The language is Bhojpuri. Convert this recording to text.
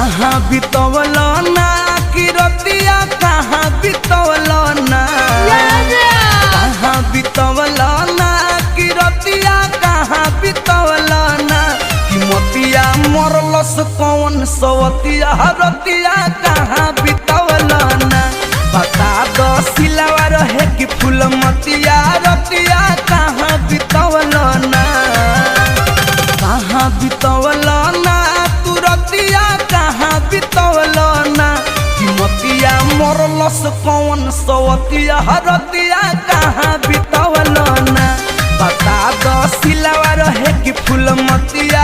कहाँ बितवल ना कि रतिया कहाँ बितवल ना कहाँ बितवल ना कि रतिया कहाँ बितवल ना कि मोतिया मरलस कौन सवतिया रतिया कहाँ बितवल ना बता दो सिलावा रहे कि फूल मतिया रतिया कहाँ बितवल ना कहाँ बितवल ना तू रतिया कहाँ बितवल ना कि मोतिया मरलस कौन सवतिया रतिया कहाँ बितवल ना बता दो सिलावा रहे कि फूल मतिया